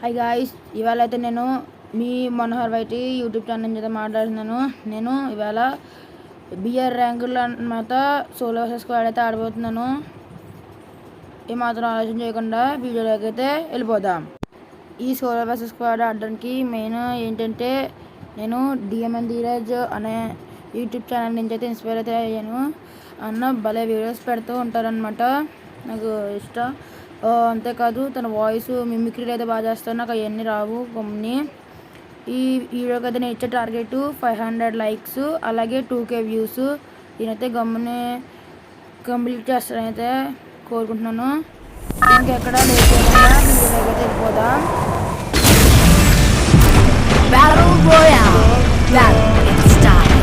Hi guys, ఇవాళ అయితే నేను మీ మనోహర్ వైటి యూట్యూబ్ ఛానల్ నుంచి అయితే మాట్లాడుతున్నాను. నేను ఇవాళ బిఆర్ ర్యాంకులు అన్నమాట సోలో వర్సెస్ స్క్వాడ్ అయితే ఆడబోతున్నాను. ఏమాత్రం ఆలోచన చేయకుండా వీడియోలోకి అయితే వెళ్ళిపోదాం. ఈ సోలో వర్సెస్ స్క్వాడ్ ఆడడానికి మెయిన్ ఏంటంటే నేను డిఎంఎన్ ధీరజ్ అనే యూట్యూబ్ ఛానల్ నుంచి అయితే ఇన్స్పైర్ అయితే అయ్యాను. అన్న భలే వీడియోస్ పెడుతూ ఉంటారనమాట, నాకు ఇష్టం. అంతేకాదు తన వాయిస్ మిమిక్రీలు అయితే బాగా చేస్తాను, నాకు అవన్నీ రావు గమ్ని. ఈ వీడియోకి అయితే నేను ఇచ్చే టార్గెట్ 500 లైక్స్ అలాగే 2K వ్యూస్. నేనైతే గమ్ముని కంప్లీట్ చేస్తానైతే కోరుకుంటున్నాను. ఇంకెక్కడ లేట్ చేయకుండా వీడియోలోకి అయితే వెళ్ళిపోదాం. Battle Royale. Battle in style.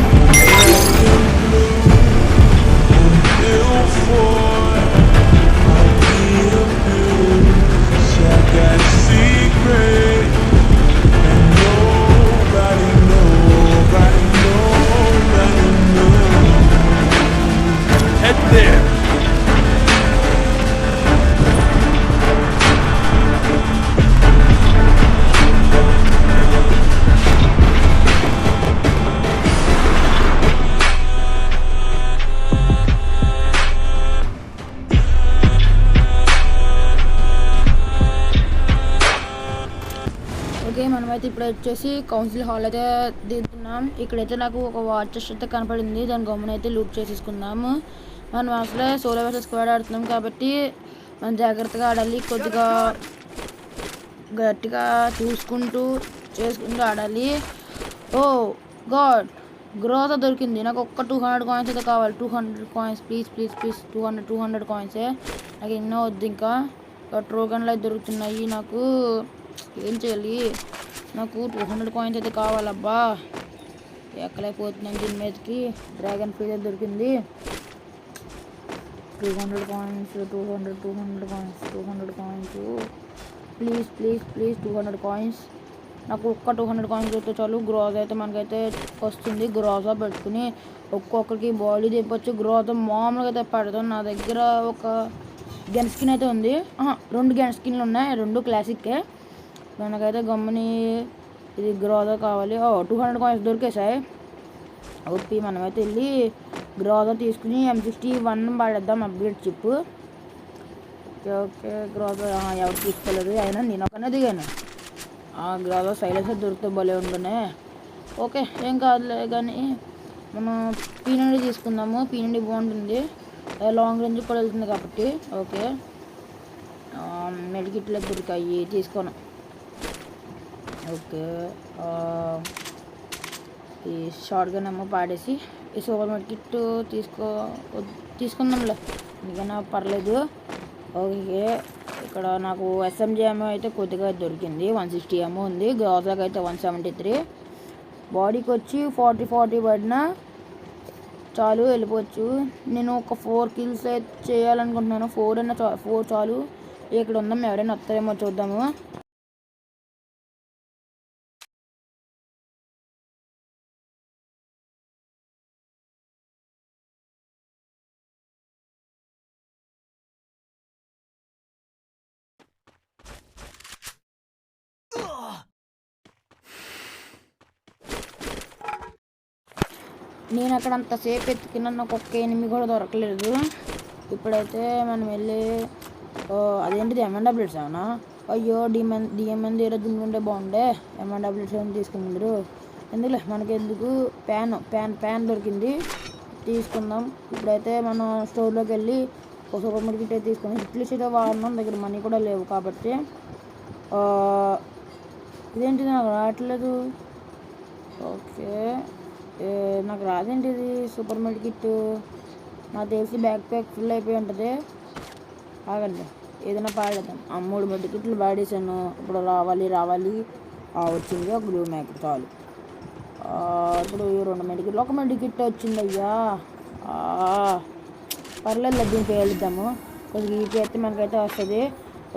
Head there. Okay, మనమైతే ఇప్పుడు వచ్చేసి కౌన్సిల్ హాల్ అయితే దిగుతున్నాం. ఇక్కడైతే నాకు ఒక వాచెస్ అయితే కనపడింది, దాని గమ్మున అయితే లూట్ చేసేసుకుందాము. మనం అసలే సోలో వర్సెస్ స్క్వాడ్ ఆడుతున్నాం కాబట్టి మనం జాగ్రత్తగా ఆడాలి, కొద్దిగా గట్టిగా చూసుకుంటూ చేసుకుంటూ ఆడాలి. ఓ గాడ్, గ్రోత్ దొరికింది నాకు. ఒక్క 200 కాయిన్స్ అయితే కావాలి. 200 కాయిన్స్ ప్లీజ్ ప్లీజ్ ప్లీజ్. 200 కాయిన్సే నాకు, ఎన్నో వద్దు. ఇంకా ట్రోగన్లు అయితే దొరుకుతున్నాయి నాకు. ఏం చేయాలి, నాకు 200 కాయిన్స్ అయితే కావాలబ్బా. ఎక్కలేకపోతున్నాను దీని మీదకి. డ్రాగన్ ఫీజర్ దొరికింది. 200 coins, 200 coins please please please. 200 coins నాకు. ఒక్క 200 కాయిన్స్ అయితే చాలు. గ్రోజ్ అయితే మనకైతే వస్తుంది. గ్రోజా పెట్టుకుని ఒక్కొక్కరికి బాడీ తెప్పచ్చు. గ్రోజ్ మామూలుగా అయితే పడతాను. నా దగ్గర ఒక గన్ స్కిన్ అయితే ఉంది. 2 గన్ స్కిన్లు ఉన్నాయి, 2 క్లాసిక్కే. మనకైతే గమ్ముని ఇది గ్రోజా కావాలి. 200 కాయిన్స్ దొరికేసాయి. ఓపి మనమైతే వెళ్ళి గ్రోజా తీసుకుని M61 వాడేద్దాం, upgrade chip. Okay okay, Groza ఎవరు తీసుకోలేదు, అయినా నేను ఒకనే దిగాను. గ్రోజా సైలెన్సర్ దొరికితే భలే ఉండునే. ఓకే, ఏం కాదులే కానీ మనం P90 తీసుకుందాము. P90 బాగుంటుంది, లాంగ్ రేంజ్ కూడా వెళ్తుంది కాబట్టి. ఓకే, మెడికిట్లు దొరికాయి, తీసుకోను. ఓకే, ఈ షార్ట్ గన్ ఏమో పాడేసి ఈ సూపర్ మెడికిట్ తీసుకుందాంలే, ఎందుకైనా పర్లేదు. ఓకే, ఇక్కడ నాకు SMG ఏమో అయితే కొద్దిగా దొరికింది. 160 ఏమో ఉంది. గ్రోజాకి అయితే 173. బాడీకి వచ్చి 40 పడినా చాలు, వెళ్ళిపోవచ్చు. నేను ఒక 4 కిల్స్ అయితే చేయాలనుకుంటున్నాను. 4 చాలు. ఇక్కడ ఉందాం, ఎవరైనా వస్తారేమో చూద్దాము. నేను అక్కడ అంతసేపు ఎత్తుకున్నా, నాకు ఒక్క ఎనిమిది కూడా దొరకలేదు. ఇప్పుడైతే మనం వెళ్ళి అదేంటిది M&W అవునా? అయ్యో, డిఎంఎన్ దగ్గర దున్నుకుంటే బాగుండే. M&W తీసుకుందరు ఎందుకులే, మనకెందుకు. ప్యాన్ దొరికింది, తీసుకుందాం. ఇప్పుడైతే మనం స్టోర్లోకి వెళ్ళి ఒక సూపర్ మార్కెట్ అయితే తీసుకుందాం. ఇట్లీస్ట్ అయితే వాడినాం, దగ్గర మనీ కూడా లేవు కాబట్టి. ఇదేంటిది నాకు రావట్లేదు. ఓకే, నాకు రాదేంటి ఇది సూపర్ మెడికిట్. నాకు తెలిసి బ్యాక్ ప్యాక్ ఫుల్ అయిపోయి ఉంటుంది. ఆగండి, ఏదైనా పాడేద్దాం. 3 మెడికిట్లు పాడేసాను. ఇప్పుడు రావాలి. వచ్చింది ఒక బ్లూ మ్యాక్ చాలు. ఇప్పుడు 2 మెడికిట్లు, 1 మెడికిట్ వచ్చింది. అయ్యా పర్లేదు, దీనికి వెళ్దాము. కొద్దిగా ఈపీ అయితే మనకైతే వస్తుంది.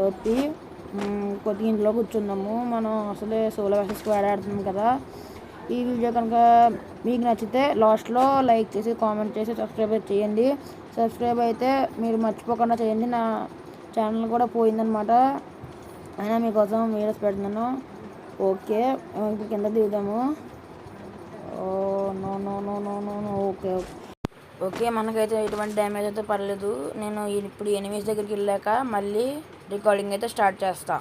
ఓపి కొద్దిగా ఇంట్లో కూర్చుందాము. మనం అసలే సోలో వర్సెస్ స్క్వాడ్ ఆడుతున్నాం కదా. ఈ వీడియో కనుక మీకు నచ్చితే లాస్ట్లో లైక్ చేసి, కామెంట్ చేసి, సబ్స్క్రైబ్ చేయండి. సబ్స్క్రైబ్ అయితే మీరు మర్చిపోకుండా చేయండి. నా ఛానల్ కూడా పోయిందనమాట. అయినా మీకోసం వీడియోస్ పెడుతున్నాను. ఓకే, ఇప్పుడు కింద దిగుదాము. No no no no no no. Okay okay, మనకైతే ఎటువంటి డ్యామేజ్ అయితే పర్లేదు. నేను ఇప్పుడు ఎనిమిస్ దగ్గరికి వెళ్ళాక మళ్ళీ రికార్డింగ్ అయితే స్టార్ట్ చేస్తా.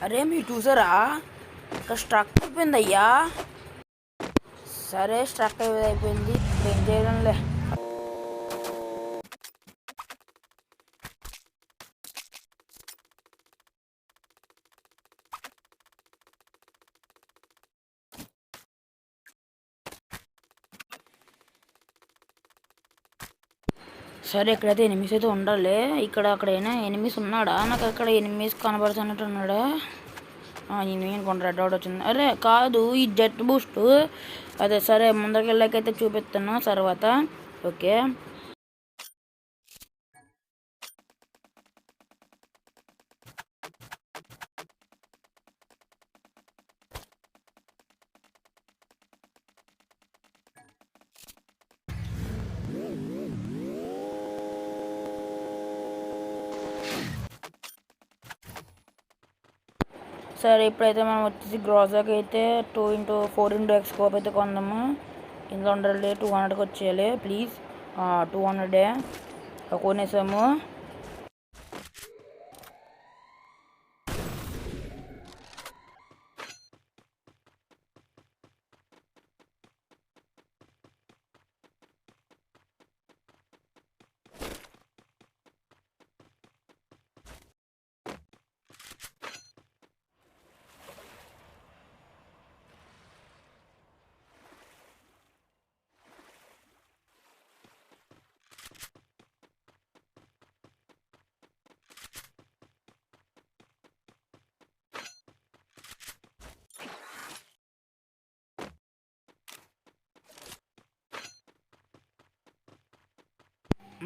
అరే మీరు చూసారా, ఇక్కడ స్ట్రక్ అయిపోయింది అయ్యా. సరే స్ట్రక్ అయిపోయింది, ఏం చేయడంలే. సరే ఇక్కడైతే ఎనిమిస్ అయితే ఉండాలి. అక్కడైనా ఎనిమిస్ ఉన్నాడా? నాకు అక్కడ ఎనిమిస్ కనబడుతున్నట్టు ఉన్నాడా? నేను అనుకోండి రెడ్ అవుట్ వచ్చింది. అరే కాదు, ఈ జెట్ బూస్ట్. అదే సరే ముందరికి వెళ్ళాకైతే చూపిస్తాను తర్వాత. ఓకే సరే ఇప్పుడైతే మనం వచ్చేసి గ్రోజాకి అయితే 2x4x స్కోప్ అయితే కొందాము. ఇందులో ఉండాలి 200కి వచ్చేయాలి ప్లీజ్. 200 కొనేసాము.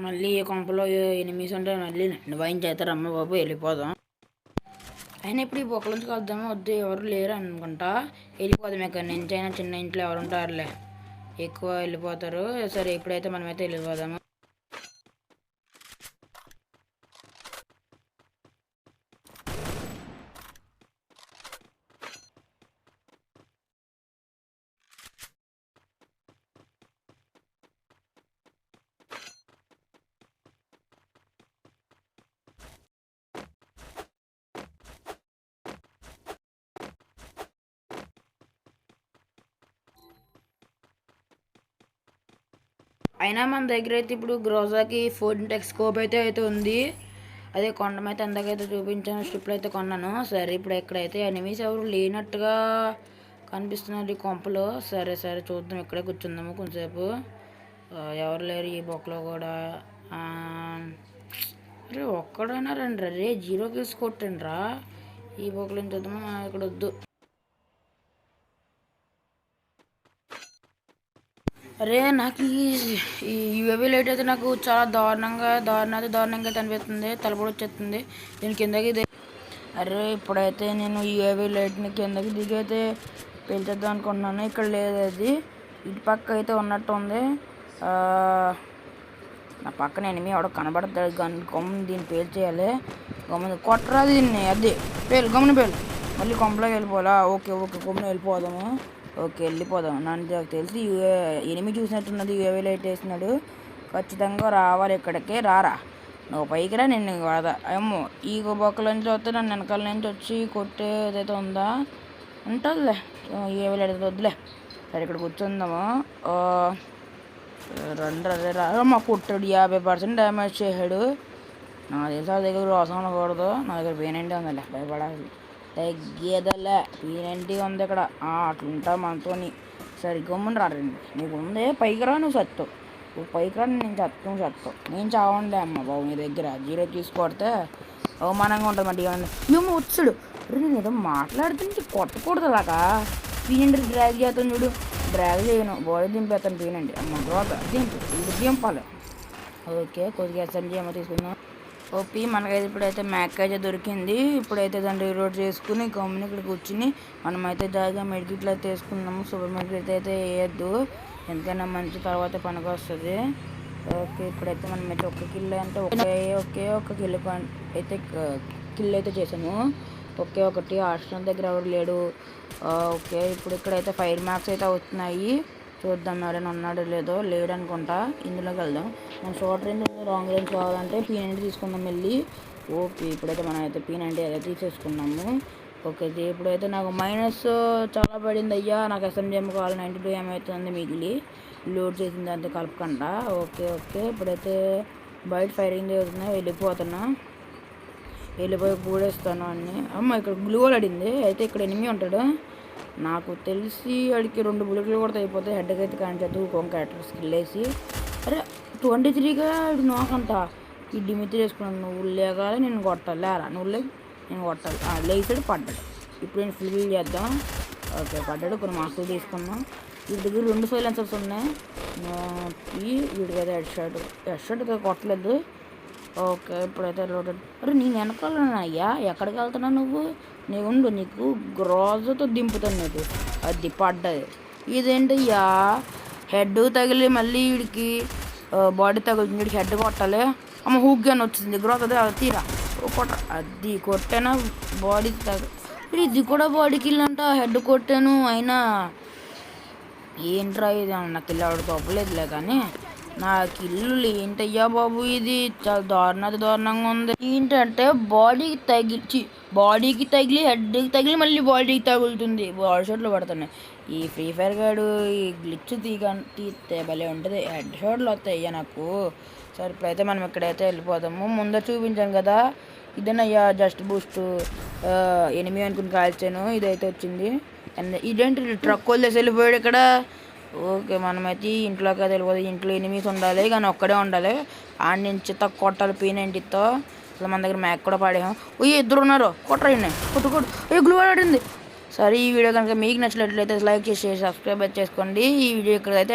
మళ్ళీ ఏ కొంపలో ఎనిమిస్ ఉంటే మళ్ళీ వాయించేస్తారు. అమ్మ బాబు వెళ్ళిపోదాం. అయినా ఇప్పుడు ఈ బొక్కల నుంచి కలుద్దామో వద్దు, ఎవరు లేరు అనుకుంటా. వెళ్ళిపోదాం. ఇక్కడ నుంచి అయినా చిన్న ఇంట్లో ఎవరు ఉంటారులే, ఎక్కువ వెళ్ళిపోతారు. సరే ఇప్పుడైతే మనమైతే వెళ్ళిపోదాము. అయినా మన దగ్గర అయితే ఇప్పుడు గ్రోజాకి 4x స్కోప్ అయితే ఉంది. అదే కొండమైతే ఎంతకైతే చూపించాను, స్ట్రిప్లు అయితే కొన్నాను. సరే ఇప్పుడు ఎక్కడైతే ఎనిమిస్ ఎవరు లేనట్టుగా కనిపిస్తున్నారు ఈ కొంపలో. సరే సరే చూద్దాం, ఇక్కడే కూర్చుందాము కొంచెంసేపు. ఎవరు లేరు ఈ బొక్కలో కూడా. అరే ఒక్కడైనా రండి రే, 0 kills కొట్టండి రా. ఈ బొక్కలు ఏం చూద్దాము, ఇక్కడ వద్దు. అరే నాకు ఈ యూఏవీ లైట్ అయితే నాకు చాలా దారుణంగా అనిపిస్తుంది. తలపడి వచ్చేస్తుంది దీని కిందకి. అరే ఇప్పుడైతే నేను యూఏవీ లైట్ని కిందకి దిగైతే పెంచేద్దాం అనుకుంటున్నాను. ఇక్కడ లేదు, అది ఇటు పక్క అయితే ఉన్నట్టు ఉంది. నా పక్కన ఎనిమి ఎవడో కనబడతాడు. గమ్మున దీన్ని పేల్చేయాలి. గమ్మున కొట్టరా దీన్ని, అది గమ్మున పేలు. మళ్ళీ కొంపలోకి వెళ్ళిపోవాలా? ఓకే ఓకే, గమ్మున వెళ్ళిపోదాము. ఓకే వెళ్ళిపోదాం. నన్ను తెలిసి ఎనిమి చూసినట్టున్నది, యూఏవీ లైట్ వేసినాడు. ఖచ్చితంగా రావాలి ఇక్కడికే. రారా నువ్వు పైకి రా, నేను వాదా ఏమో. ఈ బొక్కల నుంచి వస్తే నన్ను వెనకాల నుంచి వచ్చి కొట్టేదైతే ఉందా, ఉంటుందిలే. యూఏవీ లైట్ అయితే వద్దులే. సరే ఇక్కడ కూర్చుందాము. రండి రా. మా కొట్టాడు, 50% డ్యామేజ్ చేశాడు. నా తెలిసి దగ్గర రోసం ఉండకూడదు. నా దగ్గర పేనంటే ఉందిలే, భయపడాలి తగ్గేదలే. P90 ఉంది ఇక్కడ. అట్లుంటా మనతోని. సరే గమ్మున రండి, నీకు ఉందే పైకి రా. నువ్వు సత్తావు, నువ్వు పైకి రా. నేను నువ్వు సత్తావు. నేను చావండి అమ్మ బాబు. మీ దగ్గర 0 తీసుకొడితే అవమానంగా ఉంటుంది. మళ్ళీ మేము వచ్చాడు. నేను ఏదో మాట్లాడుతుంటే కొట్టకూడదు అలాగా. P90 డ్రాగ్ చేస్తాను చూడు, డ్రాగ్ చేయను, బాడీ దింపేస్తాను. P90 అమ్మ తర్వాత దింపాలి. ఓకే కొద్దిగా SMG ఏమో తీసుకుందాం. ఓపి మనకైతే ఇప్పుడైతే మ్యాక్ అయితే దొరికింది. ఇప్పుడైతే దాన్ని రీలోడ్ చేసుకుని గమ్ముని ఇక్కడ కూర్చుని మనమైతే దాగా మెడికిట్లు అయితే వేసుకున్నాము. సూపర్ మెడికిట్ అయితే వేయద్దు, ఎందుకైనా మంచి తర్వాత పనికి వస్తుంది. ఓకే ఇప్పుడైతే మనం అయితే 1 kill అంటే ఒకే 1 kill అయితే కిల్ అయితే చేశాను. ఓకే, ఒకటి హాస్టల్ దగ్గర ఎవరు లేడు. ఓకే, ఇప్పుడు ఇక్కడైతే ఫైర్ మ్యాప్స్ అయితే అవుతున్నాయి. చూద్దాం ఎవరైనా ఉన్నాడో లేదో. లేడు అనుకుంటా. ఇందులోకి వెళ్దాం. మనం షార్ట్ రేంజ్ లాంగ్ రేంజ్ కావాలంటే P90 తీసుకుందాం వెళ్ళి. ఓకే, ఇప్పుడైతే మనం అయితే P90 అయితే తీసేసుకున్నాము. ఓకే, ఇప్పుడైతే నాకు మైనస్ చాలా పడింది అయ్యా. నాకు SMGM కావాలి. 92 ఏమవుతుంది మిగిలి లోడ్ చేసింది అంతే కలపకుండా. ఓకే ఓకే, ఇప్పుడైతే బయట ఫైరింగ్ అవుతున్నా. వెళ్ళిపోయి పూడేస్తాను అన్నీ. అమ్మ ఇక్కడ గ్లూ వాల్ అడింది. అయితే ఇక్కడ ఎనిమి ఉంటాడు నాకు తెలిసి. వాడికి 2 బుల్లెట్లు కూడా అయిపోతాయి. హెడ్కి అయితే కానిచేద్దు క్యారెక్టర్ స్కిల్ వేసి. అరే 23గా నాకంట ఈ డిమితి వేసుకున్నాను. నువ్వు లేగాలి నేను కొట్టాలి. లేరా నువ్వు నేను కొట్టాలి. లేసాడు పడ్డాడు. ఇప్పుడు నేను ఫిల్ చేద్దాం. ఓకే, పడ్డాడు. కొన్ని మార్కులు తీసుకున్నాం. వీడి దగ్గర 2 సైలెన్సర్స్ ఉన్నాయి. వీడికైతే హెడ్ షాట్ అయితే కొట్టలేదు. ఓకే, ఇప్పుడైతే లోడెడ్. అరే నేను వెనకాలన్నా అయ్యా, ఎక్కడికి వెళ్తున్నా నువ్వు? ఉండు, నీకు గ్రోజతో దింపుతాను నీకు. అది పడ్డది. ఇదేంటయ్యా హెడ్ తగిలి మళ్ళీ వీడికి బాడీ తగులుతుంది. వీడికి హెడ్ కొట్టాలి. అమ్మ హూక్ అని వచ్చింది. గ్రోజ్ అదే తీరా అది కొట్టానా బాడీ ఇది కూడా బాడీకి వెళ్ళంట. హెడ్ కొట్టాను అయినా ఏంట్రా ఇది నాకు ఇల్లు తప్పలేదులే. కానీ నా కిల్లు ఏంటయ్యా బాబు, ఇది చాలా దారుణంగా ఉంది. ఏంటంటే బాడీకి తగిలి హెడ్కి తగిలి మళ్ళీ బాడీకి తగులుతుంది. బాడీ షాట్లు పడుతున్నాయి. ఈ ఫ్రీ ఫైర్ గాడు ఈ గ్లిచ్ తీస్తే భలే ఉంటుంది. హెడ్ షాట్లు వస్తాయ్యా నాకు. సరే, ఇప్పుడైతే మనం ఇక్కడైతే వెళ్ళిపోదాము. ముందర చూపించాను కదా, ఇదేనయ్యా జస్ట్ బూస్ట్. ఎనిమి అనుకుని కాల్చాను. ఇదైతే వచ్చింది. ఇదేంటి ట్రక్ వదిలేసి వెళ్ళిపోయాడు ఇక్కడ. ఓకే, మనమైతే ఇంట్లోకి అయితే వెళ్ళిపోతుంది. ఇంట్లో ఎనిమిస్ ఉండాలి కానీ ఒక్కడే ఉండాలి. ఆడి నుంచి కొట్టాలి P90తో. అసలు మన దగ్గర మ్యాక్ కూడా పాడాము. ఇద్దరు ఉన్నారు. కొట్టరండి, కొట్టు గ్లూ ఆడింది. సరే, ఈ వీడియో కనుక మీకు నచ్చినట్లయితే లైక్ చేసి సబ్స్క్రైబ్ చేసుకోండి. ఈ వీడియో ఇక్కడైతే